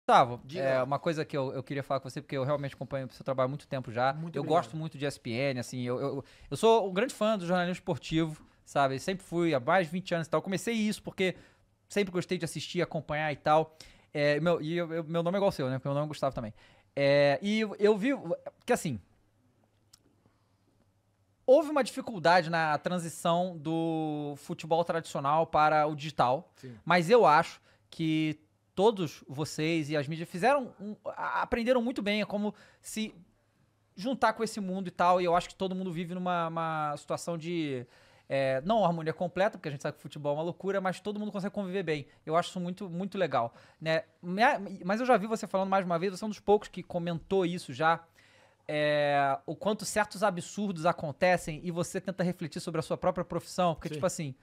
Gustavo, Diga. uma coisa que eu queria falar com você, porque eu realmente acompanho o seu trabalho há muito tempo já. Muito eu obrigado. gosto muito de ESPN, assim, eu sou um grande fã do jornalismo esportivo, sabe? Sempre fui, há mais de 20 anos e tal. Comecei isso porque sempre gostei de assistir, acompanhar e tal. Meu nome é igual ao seu, né? Meu nome é Gustavo também. Eu vi que, assim, houve uma dificuldade na transição do futebol tradicional para o digital, Sim. mas eu acho que todos vocês e as mídias aprenderam muito bem a como se juntar com esse mundo e tal, e eu acho que todo mundo vive numa situação de não harmonia completa, porque a gente sabe que o futebol é uma loucura, mas todo mundo consegue conviver bem. Eu acho isso muito, muito legal, né? Mas eu já vi você falando mais uma vez, você é um dos poucos que comentou isso já, o quanto certos absurdos acontecem e você tenta refletir sobre a sua própria profissão, porque, Sim. tipo assim,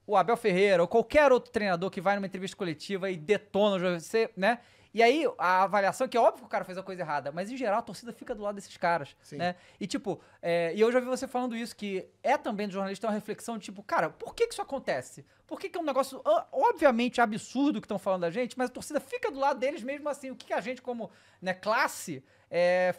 o Abel Ferreira ou qualquer outro treinador que vai numa entrevista coletiva e detona o jogo, né? E aí, a avaliação, que é óbvio que o cara fez a coisa errada, mas em geral a torcida fica do lado desses caras, Sim. né? E tipo, e eu já vi você falando isso, que também do jornalista uma reflexão de tipo, cara, por que isso acontece? Por que é um negócio obviamente absurdo que estão falando da gente, mas a torcida fica do lado deles mesmo assim? O que a gente como, né, classe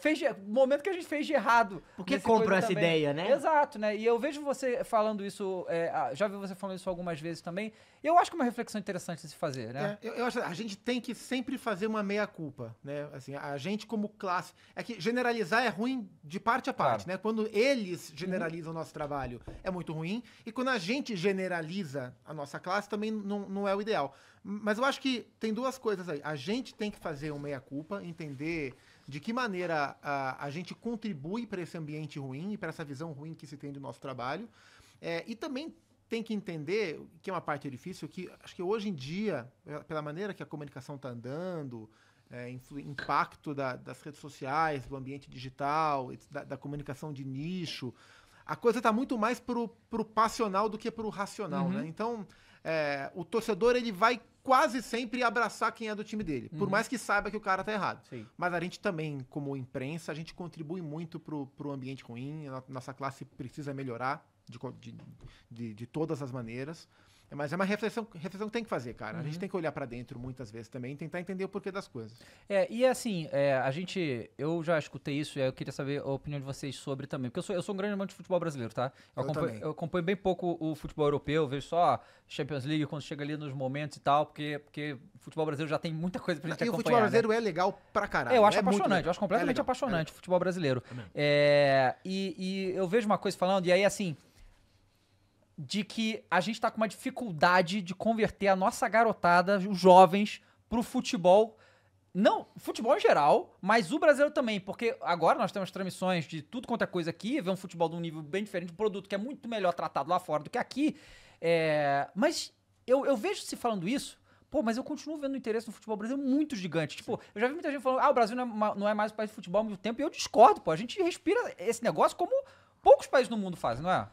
fez o momento que a gente fez de errado. Por que nesse compram coisa essa também. ideia, né? Exato, né? E eu vejo você falando isso, já vi você falando isso algumas vezes também. E eu acho que é uma reflexão interessante de se fazer, né? Eu acho que a gente tem que sempre fazer uma meia-culpa, né? Assim, a gente como classe... É que generalizar é ruim de parte a parte, Claro. né? Quando eles generalizam o nosso trabalho, é muito ruim. E quando a gente generaliza a nossa classe, também não é o ideal. Mas eu acho que tem duas coisas aí. A gente tem que fazer uma meia-culpa, entender de que maneira a gente contribui para esse ambiente ruim e para essa visão ruim que se tem do nosso trabalho. E também tem que entender, que é uma parte difícil, que acho que hoje em dia, pela maneira que a comunicação está andando, impacto das redes sociais, do ambiente digital, da comunicação de nicho, a coisa está muito mais pro passional do que pro racional, né? Então, o torcedor, ele vai quase sempre abraçar quem é do time dele, por mais que saiba que o cara tá errado. Sim. Mas a gente também, como imprensa, a gente contribui muito pro ambiente ruim, a nossa classe precisa melhorar de todas as maneiras. Mas é uma reflexão que tem que fazer, cara. A gente tem que olhar pra dentro muitas vezes também e tentar entender o porquê das coisas. E assim, eu já escutei isso e eu queria saber a opinião de vocês sobre também, porque eu sou um grande amante de futebol brasileiro, tá? Também. Eu acompanho bem pouco o futebol europeu, eu vejo só Champions League quando chega ali nos momentos e tal, porque o futebol brasileiro já tem muita coisa pra gente E acompanhar. o futebol brasileiro né? é legal pra caralho. Eu acho muito apaixonante, legal. eu acho completamente legal, apaixonante o futebol brasileiro. Também. E eu vejo uma coisa falando, e aí assim, de que a gente tá com uma dificuldade de converter a nossa garotada, os jovens, pro futebol. Não, futebol em geral, mas o brasileiro também, porque agora nós temos transmissões de tudo quanto é coisa aqui, vê um futebol de um nível bem diferente, um produto que é muito melhor tratado lá fora do que aqui. Mas eu vejo se falando isso, mas eu continuo vendo o interesse no futebol brasileiro muito gigante. Tipo, eu já vi muita gente falando, o Brasil não é mais um país de futebol há muito tempo, e eu discordo, a gente respira esse negócio como poucos países no mundo fazem, não é?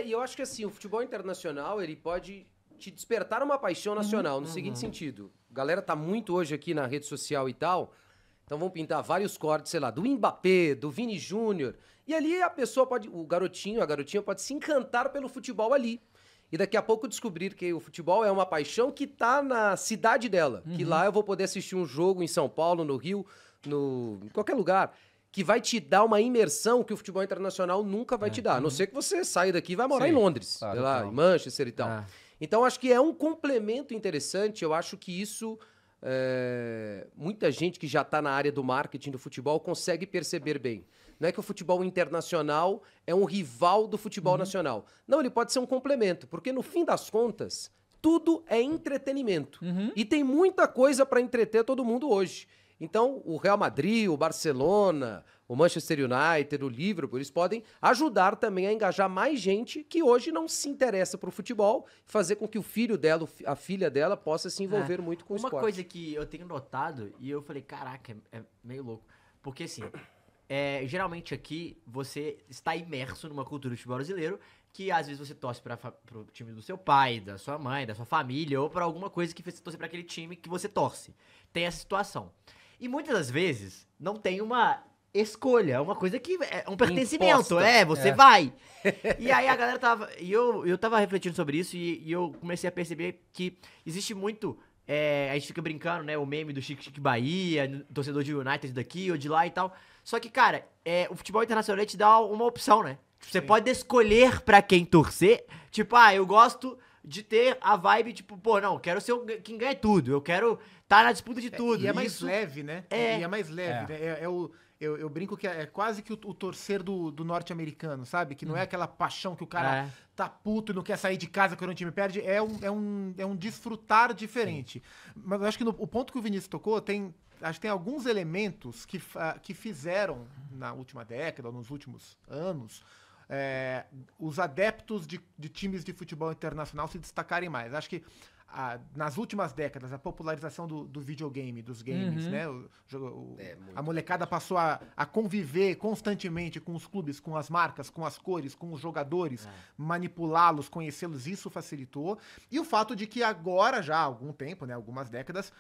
E eu acho que assim, o futebol internacional, ele pode te despertar uma paixão nacional, no seguinte sentido. A galera tá muito hoje aqui na rede social e tal, então vão pintar vários cortes, sei lá, do Mbappé, do Vini Júnior, e ali a pessoa a garotinha pode se encantar pelo futebol ali. E daqui a pouco descobrir que o futebol é uma paixão que tá na cidade dela, que lá eu vou poder assistir um jogo em São Paulo, no Rio, em qualquer lugar, que vai te dar uma imersão que o futebol internacional nunca vai te dar. A não ser que você saia daqui e vai morar Sim, em Londres, claro, sei lá, claro. em Manchester e tal. Ah. Então, acho que é um complemento interessante. Eu acho que isso, muita gente que já está na área do marketing do futebol consegue perceber bem. Não é que o futebol internacional é um rival do futebol nacional. Não, ele pode ser um complemento, porque no fim das contas, tudo é entretenimento. E tem muita coisa para entreter todo mundo hoje. Então, o Real Madrid, o Barcelona, o Manchester United, o Liverpool, eles podem ajudar também a engajar mais gente que hoje não se interessa por futebol, fazer com que o filho dela, a filha dela, possa se envolver muito com o Uma esporte. coisa que eu tenho notado, e eu falei, caraca, é meio louco. Porque assim, geralmente aqui você está imerso numa cultura do futebol brasileiro, que às vezes você torce pro time do seu pai, da sua mãe, da sua família, ou pra alguma coisa que fez você torcer pra aquele time que você torce. Tem essa situação. E muitas das vezes não tem uma escolha, é uma coisa que é um pertencimento, Imposta. você vai. E aí a galera tava, eu tava refletindo sobre isso e eu comecei a perceber que existe muito a gente fica brincando, né? O meme do Chique Chique Bahia, torcedor de United daqui ou de lá e tal. Só que, cara, o futebol internacional te dá uma opção, né? Você pode escolher pra quem torcer. Tipo, eu gosto de ter a vibe, tipo, pô, não, quero ser quem ganha tudo. Eu quero estar na disputa de tudo. E é mais leve, né? É. E é mais leve, né? Eu brinco que é quase que o torcer do norte-americano, sabe? Que não é aquela paixão que o cara tá puto e não quer sair de casa quando o time perde. É um desfrutar diferente. Sim. Mas eu acho que o ponto que o Vinícius tocou, acho que tem alguns elementos que fizeram na última década, ou nos últimos anos, os adeptos de times de futebol internacional se destacarem mais. Acho que nas últimas décadas, a popularização do videogame, dos games, né? A molecada passou a conviver constantemente com os clubes, com as marcas, com as cores, com os jogadores, manipulá-los, conhecê-los, isso facilitou. E o fato de que agora, já há algum tempo, né? Algumas décadas,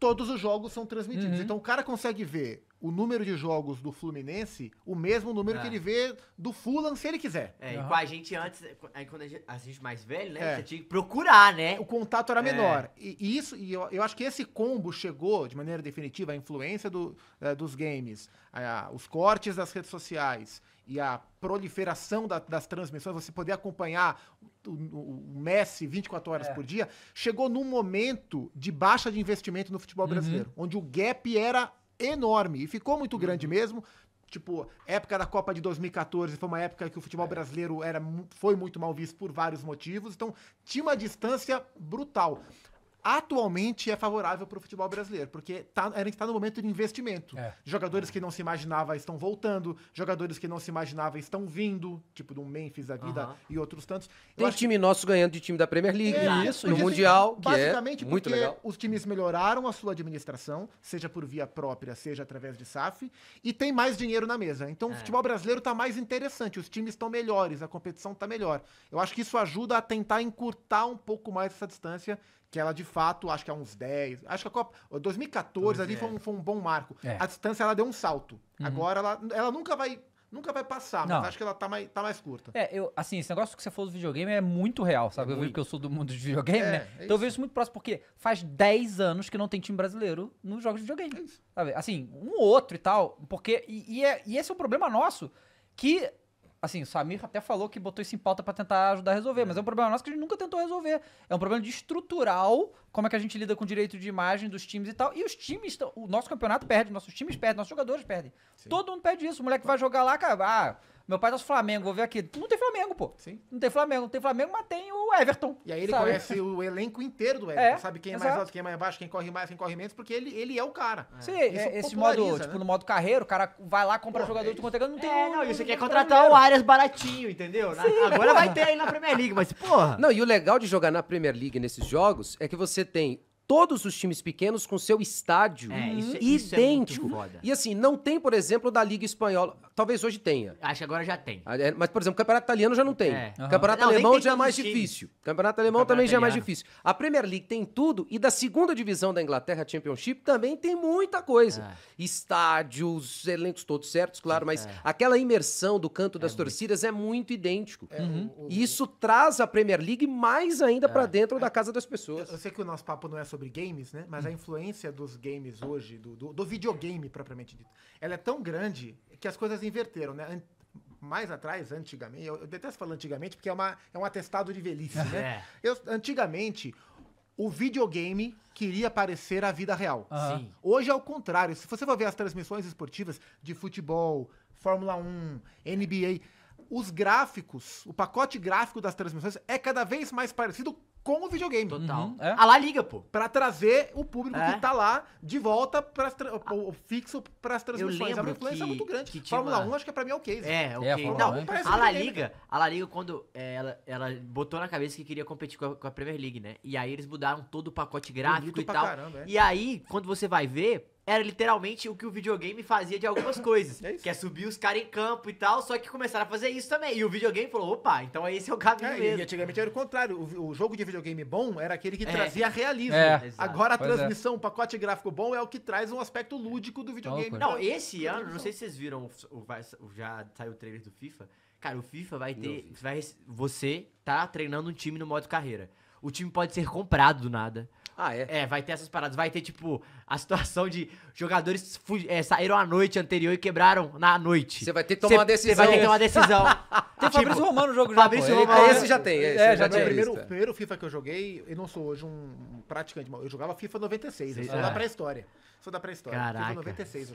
todos os jogos são transmitidos. Então o cara consegue ver o número de jogos do Fluminense, o mesmo número que ele vê do Fulham, se ele quiser. E com a gente antes, aí quando a gente mais velho, né? Você tinha que procurar, né? O contato era menor. E eu acho que esse combo chegou, de maneira definitiva, a influência dos games, os cortes das redes sociais e a proliferação das transmissões, você poder acompanhar o Messi 24 horas por dia, chegou num momento de baixa de investimento no futebol brasileiro, onde o gap era enorme e ficou muito grande mesmo. Tipo, época da Copa de 2014 foi uma época que o futebol brasileiro foi muito mal visto por vários motivos, então tinha uma distância brutal. Atualmente é favorável para o futebol brasileiro, porque a gente está no momento de investimento. Jogadores que não se imaginava estão voltando, jogadores que não se imaginava estão vindo, tipo do Memphis da vida e outros tantos. Tem time nosso ganhando de time da Premier League, isso, no Mundial, que é muito porque legal. Os times melhoraram a sua administração, seja por via própria, seja através de SAF, e tem mais dinheiro na mesa. Então o futebol brasileiro está mais interessante, os times estão melhores, a competição está melhor. Eu acho que isso ajuda a tentar encurtar um pouco mais essa distância, que ela, de fato, acho que há uns 10... Acho que a Copa... 2014 ali foi um bom marco. A distância, ela deu um salto. Agora, ela nunca vai passar, mas acho que ela tá mais curta. Assim, esse negócio que você falou do videogame é muito real, sabe? Eu vejo que eu sou do mundo de videogame, né? Então eu vejo isso muito próximo, porque faz 10 anos que não tem time brasileiro nos jogos de videogame. Sabe? Assim, um ou outro e tal, porque... E esse é um problema nosso, que... Assim, o Samir até falou que botou isso em pauta pra tentar ajudar a resolver, mas é um problema nosso que a gente nunca tentou resolver. É um problema de estrutural, como é que a gente lida com o direito de imagem dos times e tal. E os times, o nosso campeonato perde, nossos times perdem, nossos jogadores perdem. Sim. Todo mundo perde isso. O moleque vai jogar lá, cara, meu pai tá no Flamengo, vou ver aqui. Não tem Flamengo, pô. Sim. Não tem Flamengo, mas tem o Everton. E aí ele conhece o elenco inteiro do Everton, sabe quem é mais alto, quem é mais baixo, quem corre mais, quem corre menos, porque ele é o cara. Sim, esse modo, tipo, no modo carreiro, o cara vai lá, compra jogador do conteúdo, não tem não, e você quer contratar o Arias baratinho, entendeu? Agora vai ter aí na Premier League, mas porra. Não, e o legal de jogar na Premier League nesses jogos é que você tem todos os times pequenos com seu estádio isso idêntico. É muito foda. E assim, não tem, por exemplo, da Liga Espanhola. Talvez hoje tenha. Acho que agora já tem. Mas, por exemplo, o Campeonato Italiano já não tem. Campeonato Alemão já é mais difícil. Campeonato Alemão também já é mais difícil. A Premier League tem tudo, e da segunda divisão da Inglaterra, a Championship, também tem muita coisa. Estádios, elencos todos certos, claro, mas aquela imersão do canto das torcidas é muito idêntico. E isso traz a Premier League mais ainda pra dentro da casa das pessoas. Eu sei que o nosso papo não é sobre games, né? Mas a influência dos games hoje, do videogame propriamente dito, ela é tão grande que as coisas inverteram, né? Mais atrás, antigamente, eu detesto falar antigamente porque é um atestado de velhice, né? Antigamente, o videogame queria parecer a vida real. Sim. Hoje é o contrário. Se você for ver as transmissões esportivas de futebol, Fórmula 1, NBA, os gráficos, o pacote gráfico das transmissões é cada vez mais parecido com o videogame. Total. A La Liga, pô. Pra trazer o público que tá lá de volta o fixo pras transmissões. É uma influência muito grande. Fórmula 1, acho que pra mim é o case. Ok. Não, a La Liga, quando ela botou na cabeça que queria competir com a Premier League, né? E aí eles mudaram todo o pacote gráfico e tal. Caramba, E aí, quando você vai ver, era literalmente o que o videogame fazia de algumas coisas. Que é subir os caras em campo e tal, só que começaram a fazer isso também. E o videogame falou, opa, então esse é o caminho mesmo. E antigamente era o contrário. O jogo de videogame bom era aquele que trazia realismo. Agora a transmissão, o pacote gráfico bom é o que traz um aspecto lúdico do videogame. Não, esse ano, não sei se vocês viram, já saiu o trailer do FIFA. Cara, o FIFA vai ter... Você tá treinando um time no modo carreira. o time pode ser comprado do nada. Ah, é? É, vai ter essas paradas. Vai ter, tipo, a situação de jogadores saíram à noite anterior e quebraram na noite. Você vai ter que tomar uma decisão. Você vai ter que tomar uma decisão. Tem o Fabrício Romano no jogo já, Fabrício pô. Ele- Romano. Esse já tem. Esse É, eu já O tinha tinha primeiro, visto. primeiro FIFA que eu joguei, eu não sou hoje um praticante, eu jogava FIFA 96, eu sou É. da pré-história. Sou da pré-história. Caraca. FIFA 96 eu